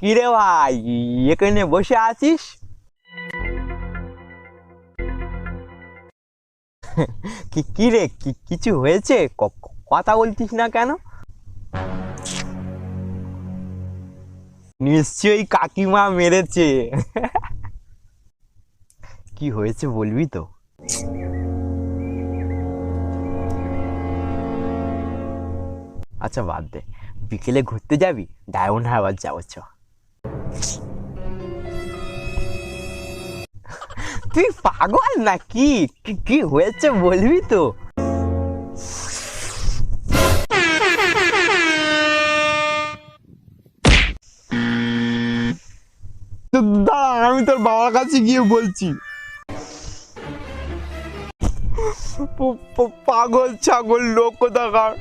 কিরে ভাই, এখানে বসে আছিস? কি রে, কিছু হয়েছে? কথা বলতিস না কেন? নিশ্চয়ই কাকিমা মেরেছে। কি হয়েছে বলবি তো? আচ্ছা বাদ দে, বিকেলে ঘুরতে যাবি? ডায়মন্ড হারবার যাবো চ। তুই পাগল নাকি? কি হয়েছে বলবি তো? দাঁড়া, আমি তোর বাবার কাছে গিয়ে বলছি। পাগল ছাগল লোক কোথাকার।